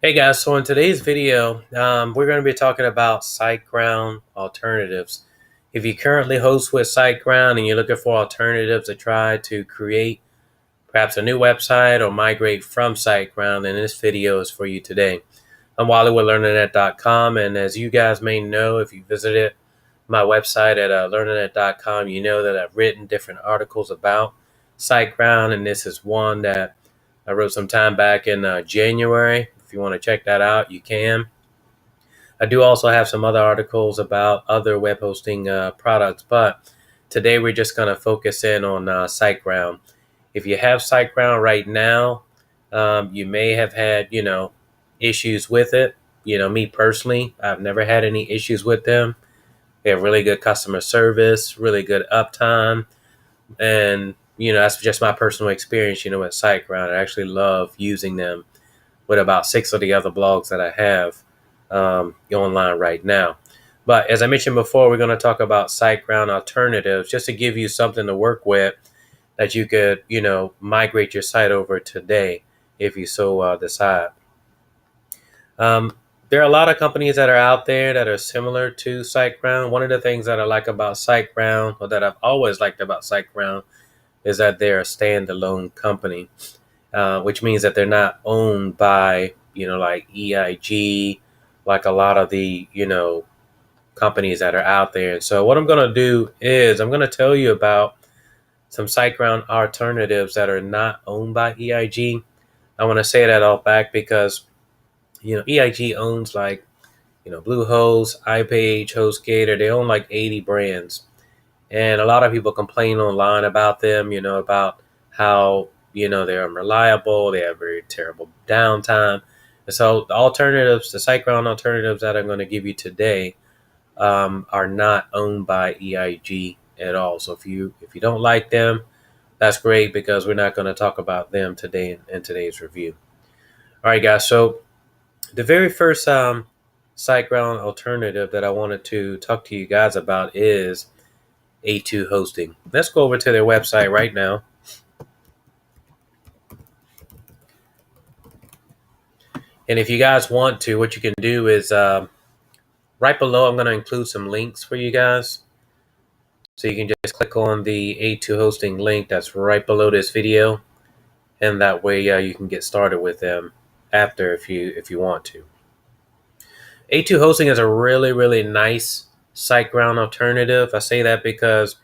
Hey guys, so in today's video, we're going to be talking about SiteGround alternatives. If you currently host with SiteGround and you're looking for alternatives to try to create perhaps a new website or migrate from SiteGround, then this video is for you today. I'm Wally with LearningNet.com, and as you guys may know, if you visited my website at LearningNet.com, you know that I've written different articles about SiteGround, and this is one that I wrote some time back in January. If you want to check that out, you can. I do also have some other articles about other web hosting products, but today we're just going to focus in on SiteGround. If you have SiteGround right now, you may have had, issues with it. Me personally, I've never had any issues with them. They have really good customer service, really good uptime, and that's just my personal experience. With SiteGround, I actually love using them with about 6 of the other blogs that I have online right now. But as I mentioned before, we're going to talk about SiteGround alternatives just to give you something to work with that you could, migrate your site over today if you so decide. There are a lot of companies that are out there that are similar to SiteGround. One of the things that I like about SiteGround, or that I've always liked about SiteGround, is that they're a standalone company, which means that they're not owned by, like EIG, like a lot of the, companies that are out there. And so what I'm going to do is I'm going to tell you about some SiteGround alternatives that are not owned by EIG. I want to say that all back because, EIG owns like, Bluehost, iPage, HostGator. They own like 80 brands. And a lot of people complain online about them, about how, they're unreliable, they have very terrible downtime. And so the SiteGround alternatives that I'm going to give you today are not owned by EIG at all. So if you don't like them, that's great because we're not going to talk about them today in today's review. All right, guys. So the very first SiteGround alternative that I wanted to talk to you guys about is A2 Hosting. Let's go over to their website right now. And if you guys want to, what you can do is right below, I'm going to include some links for you guys. So you can just click on the A2 Hosting link that's right below this video. And that way you can get started with them after if you want to. A2 Hosting is a really, really nice SiteGround alternative. I say that because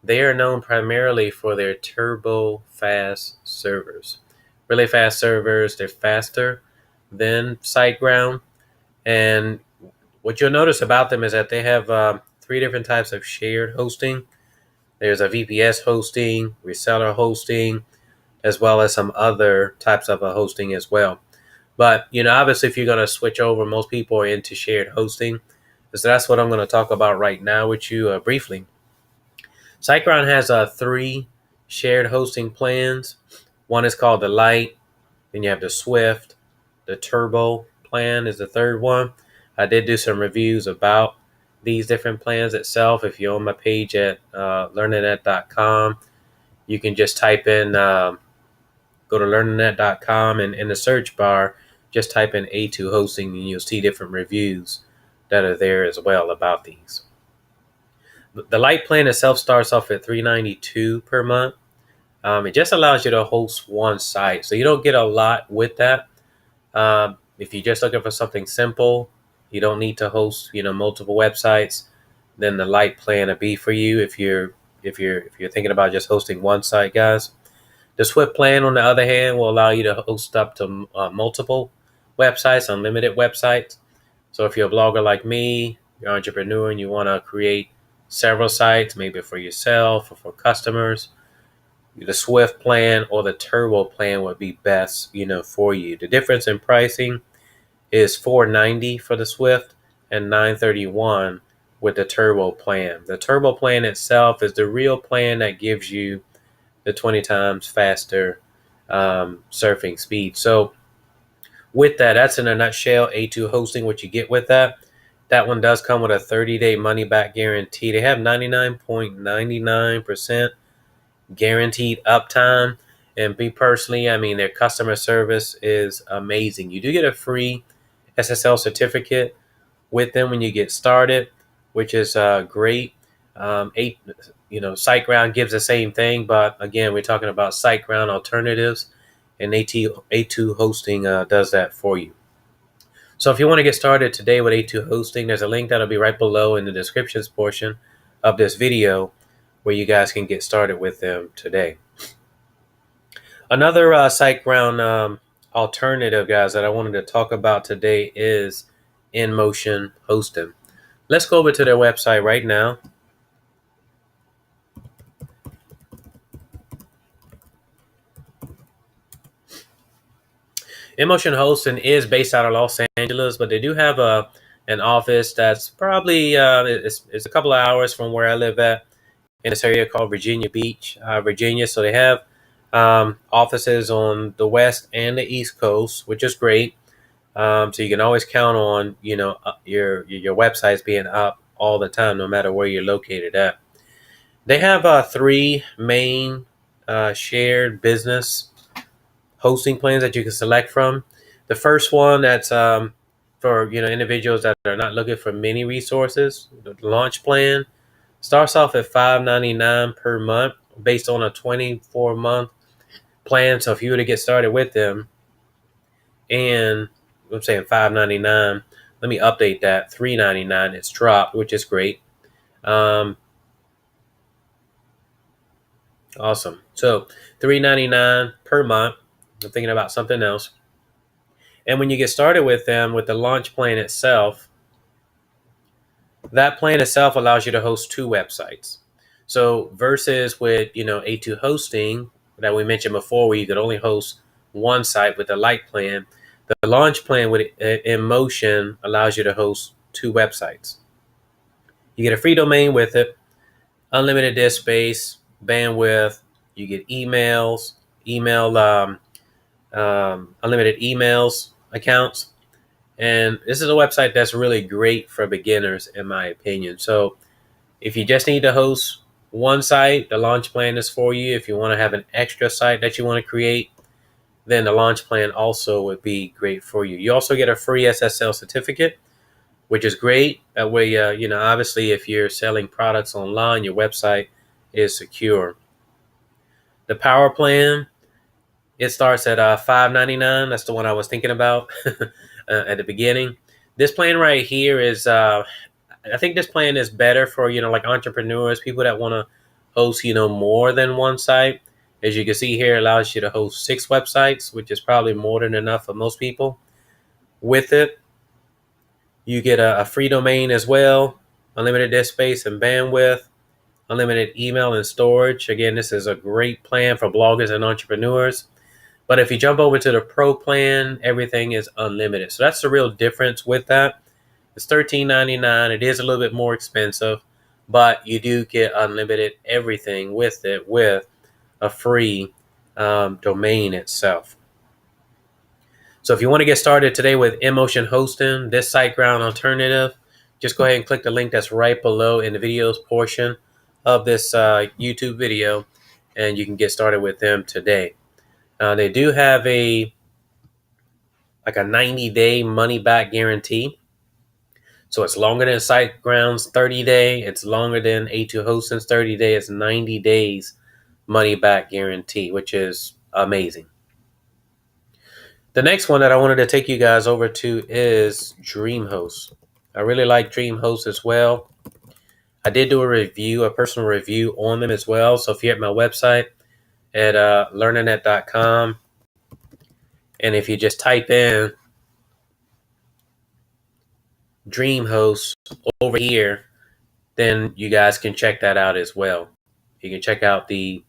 they are known primarily for their turbo fast servers. Really fast servers. They're faster than SiteGround. And what you'll notice about them is that they have 3 different types of shared hosting. There's a VPS hosting, reseller hosting, as well as some other types of hosting as well. But, obviously, if you're going to switch over, most people are into shared hosting. So that's what I'm going to talk about right now with you briefly. SiteGround has 3 shared hosting plans. One is called the Lite. Then you have the Swift. The Turbo plan is the third one. I did do some reviews about these different plans itself. If you're on my page at LearningNet.com, you can just type in, go to LearningNet.com, and in the search bar, just type in A2 Hosting, and you'll see different reviews that are there as well about these. The Lite plan itself starts off at $392 per month. It just allows you to host one site, so you don't get a lot with that. If you're just looking for something simple, you don't need to host, multiple websites, then the Lite plan will be for you. If you're thinking about just hosting one site, guys. The Swift plan, on the other hand, will allow you to host up to multiple websites, unlimited websites. So if you're a blogger like me, you're an entrepreneur, and you want to create several sites, maybe for yourself or for customers, the Swift plan or the Turbo plan would be best, for you. The difference in pricing is $490 for the Swift and $931 with the Turbo plan. The Turbo plan itself is the real plan that gives you the 20 times faster surfing speed. So with that, that's in a nutshell A2 Hosting, what you get with that. That one does come with a 30-day money-back guarantee. They have 99.99% guaranteed uptime. And me personally, I mean, their customer service is amazing. You do get a free SSL certificate with them when you get started, which is great. Eight, SiteGround gives the same thing, but again, we're talking about SiteGround alternatives, and A2 hosting does that for you. So if you want to get started today with A2 hosting, there's a link that'll be right below in the descriptions portion of this video where you guys can get started with them today. Another SiteGround alternative, guys, that I wanted to talk about today is InMotion hosting. Let's go over to their website right now. InMotion hosting is based out of Los Angeles, but they do have an office that's probably it's a couple of hours from where I live at in this area called Virginia Beach, Virginia. So they have offices on the west and the east coast, which is great. So you can always count on your websites being up all the time, no matter where you're located at. They have three main shared business hosting plans that you can select from. The first one that's for individuals that are not looking for many resources. The launch plan starts off at $5.99 per month, based on a 24-month plan. So if you were to get started with them, and I'm saying $5.99, let me update that, $3.99. It's dropped, which is great. Awesome. So $3.99 per month. I'm thinking about something else. And when you get started with them, with the launch plan itself, that plan itself allows you to host two websites. So versus with A2 hosting that we mentioned before, where you could only host one site with the light plan, the launch plan with InMotion allows you to host two websites. You get a free domain with it, unlimited disk space, bandwidth. You get emails, unlimited emails accounts. And this is a website that's really great for beginners, in my opinion. So if you just need to host one site, the launch plan is for you. If you want to have an extra site that you want to create, then the launch plan also would be great for you. You also get a free SSL certificate, which is great. That way, obviously, if you're selling products online, your website is secure. The power plan, it starts at $5.99. That's the one I was thinking about at the beginning. This plan right here is, I think this plan is better for, like entrepreneurs, people that want to host, more than one site. As you can see here, it allows you to host 6 websites, which is probably more than enough for most people. With it, you get a free domain as well, unlimited disk space and bandwidth, unlimited email and storage. Again, this is a great plan for bloggers and entrepreneurs. But if you jump over to the Pro plan, everything is unlimited. So that's the real difference with that. It's $13.99. It is a little bit more expensive, but you do get unlimited everything with it, with a free domain itself. So if you want to get started today with InMotion hosting, this SiteGround alternative, just go ahead and click the link that's right below in the videos portion of this YouTube video, and you can get started with them today. They do have a 90-day money-back guarantee. So it's longer than SiteGround's 30-day. It's longer than A2 Hosting's 30-day. It's 90 days money-back guarantee, which is amazing. The next one that I wanted to take you guys over to is DreamHost. I really like DreamHost as well. I did do a personal review on them as well. So if you're at my website at learnernet.com, and if you just type in DreamHost over here, then you guys can check that out as well. You can check out the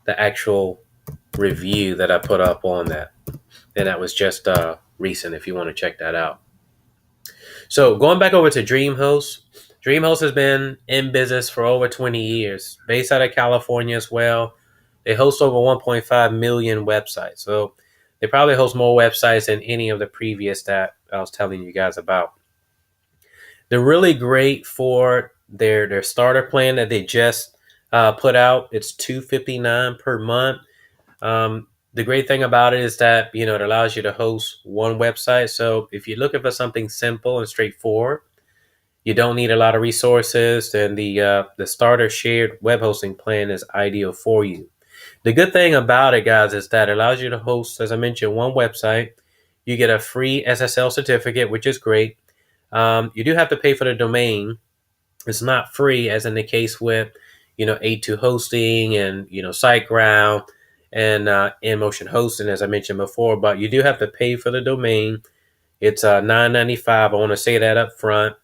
actual review that I put up on that. And that was just recent if you want to check that out. So going back over to DreamHost. DreamHost has been in business for over 20 years, based out of California as well. They host over 1.5 million websites. So they probably host more websites than any of the previous that I was telling you guys about. They're really great for their starter plan that they just put out. It's $259 per month. The great thing about it is that it allows you to host one website. So if you're looking for something simple and straightforward, you don't need a lot of resources, then the starter shared web hosting plan is ideal for you. The good thing about it, guys, is that it allows you to host, as I mentioned, one website. You get a free SSL certificate, which is great. You do have to pay for the domain. It's not free, as in the case with A2 hosting and SiteGround and InMotion hosting, as I mentioned before. But you do have to pay for the domain. It's $9.95. I want to say that up front.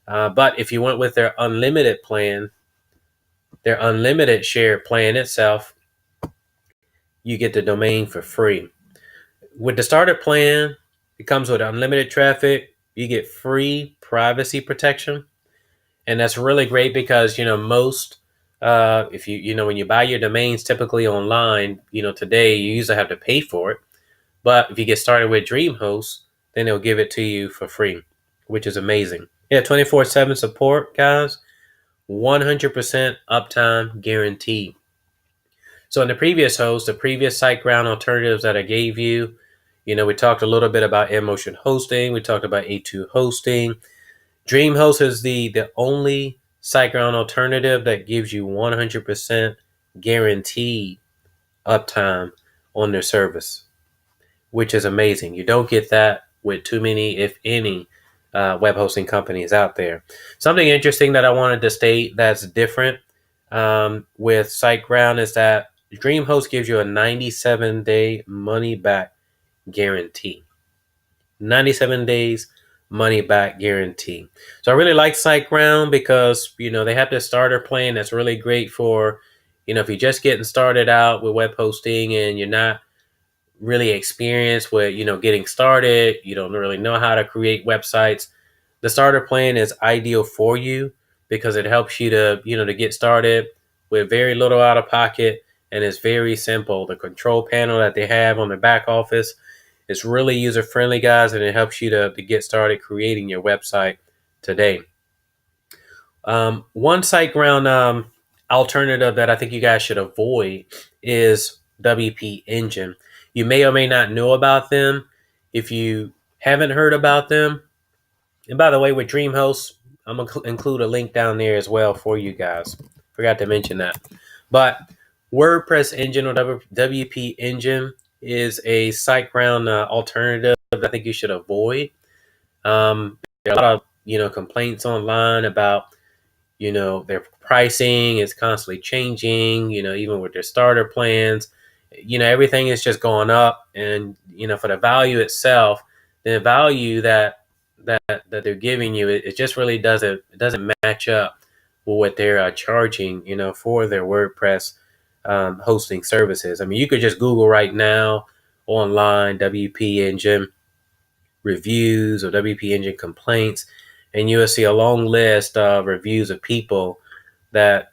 But if you went with their unlimited plan, their unlimited shared plan itself, you get the domain for free. With the starter plan, it comes with unlimited traffic. You get free privacy protection, and that's really great because most if when you buy your domains typically online, today you usually have to pay for it. But if you get started with DreamHost, then they'll give it to you for free, which is amazing. Yeah, 24/7 support, guys. 100% uptime guarantee. So in the previous host, the previous SiteGround alternatives that I gave you, we talked a little bit about InMotion hosting. We talked about A2 hosting. DreamHost is the only SiteGround alternative that gives you 100% guaranteed uptime on their service, which is amazing. You don't get that with too many, if any, web hosting companies out there. Something interesting that I wanted to state that's different with SiteGround is that DreamHost gives you a 97-day money-back guarantee. 97 days money-back guarantee. So I really like SiteGround because, they have this starter plan that's really great for, if you're just getting started out with web hosting and you're not really experienced with getting started, you don't really know how to create websites. The starter plan is ideal for you because it helps you to get started with very little out of pocket, and it's very simple. The control panel that they have on the back office is really user friendly, guys, and it helps you to get started creating your website today. One SiteGround alternative that I think you guys should avoid is WP Engine. You may or may not know about them. If you haven't heard about them, and by the way, with DreamHost, I'm going to include a link down there as well for you guys. Forgot to mention that. But WordPress Engine or WP Engine is a SiteGround alternative that I think you should avoid. There are a lot of complaints online about their pricing is constantly changing, even with their starter plans. Everything is just going up, and for the value itself, the value that they're giving you, it just really doesn't match up with what they're charging for their WordPress hosting services. I mean, you could just Google right now online WP Engine reviews or WP Engine complaints, and you will see a long list of reviews of people that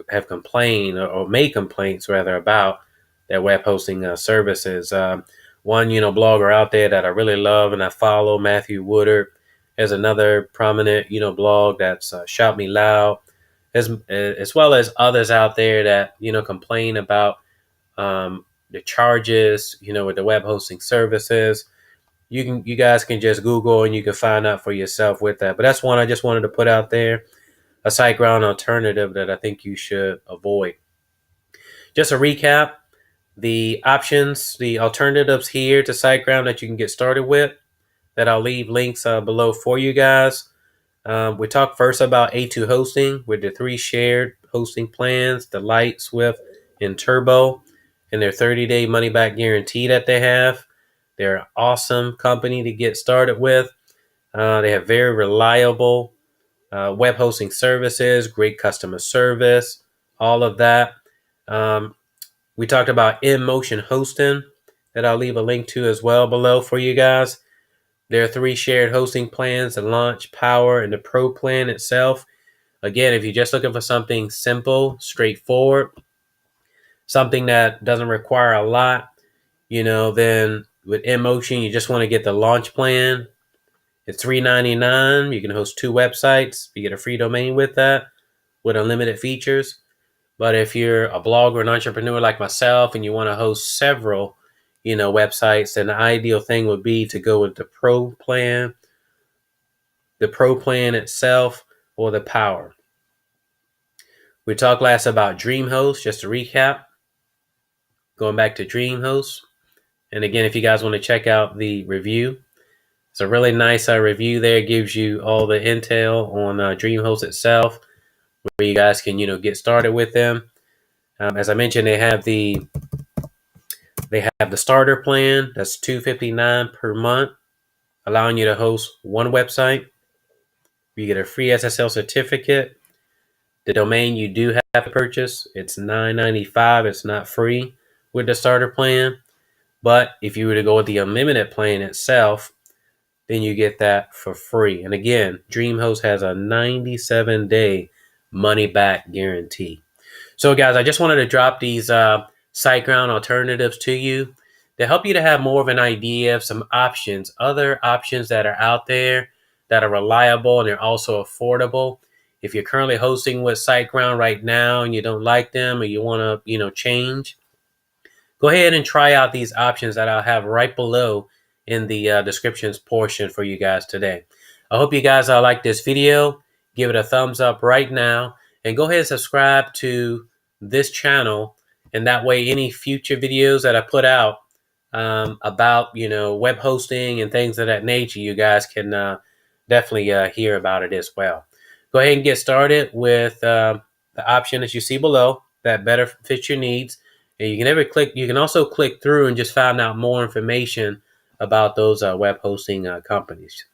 have complained or made complaints rather about their web hosting services. One blogger out there that I really love and I follow, Matthew Woodard, has another prominent blog that's Shout Me Loud, as well as others out there that complain about the charges with the web hosting services. You guys can just Google and you can find out for yourself with that. But that's one I just wanted to put out there, a SiteGround alternative that I think you should avoid. Just a recap, the options, the alternatives here to SiteGround that you can get started with, that I'll leave links below for you guys. We talked first about A2 hosting with the 3 shared hosting plans, the Lite, Swift, and Turbo, and their 30-day money-back guarantee that they have. They're an awesome company to get started with. They have very reliable web hosting services, great customer service, all of that. We talked about InMotion hosting that I'll leave a link to as well below for you guys. There are 3 shared hosting plans, the Launch, Power, and the Pro plan itself. Again, if you're just looking for something simple, straightforward, something that doesn't require a lot, then with InMotion, you just want to get the Launch plan. It's $3.99. You can host 2 websites. You get a free domain with that, with unlimited features. But if you're a blogger, an entrepreneur like myself, and you want to host several, websites, then the ideal thing would be to go with the Pro plan itself, or the Power. We talked last about DreamHost, just to recap. Going back to DreamHost. And again, if you guys want to check out the review, it's a really nice review there. It gives you all the intel on DreamHost itself, where you guys can, get started with them. As I mentioned, they have the starter plan. That's $259 per month, allowing you to host one website. You get a free SSL certificate. The domain you do have to purchase, it's $9.95. It's not free with the starter plan. But if you were to go with the unlimited plan itself, then you get that for free. And again, DreamHost has a 97-day money-back guarantee. So guys, I just wanted to drop these SiteGround alternatives to you to help you to have more of an idea of some options, other options that are out there that are reliable and they're also affordable. If you're currently hosting with SiteGround right now and you don't like them, or you want to, change, go ahead and try out these options that I'll have right below in the descriptions portion for you guys today. I hope you guys like this video. Give it a thumbs up right now, and go ahead and subscribe to this channel. And that way, any future videos that I put out about, web hosting and things of that nature, you guys can definitely hear about it as well. Go ahead and get started with the option that you see below that better fits your needs. And you can also click through and just find out more information about those web hosting companies.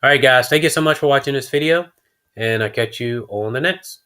All right, guys, thank you so much for watching this video, and I'll catch you on the next.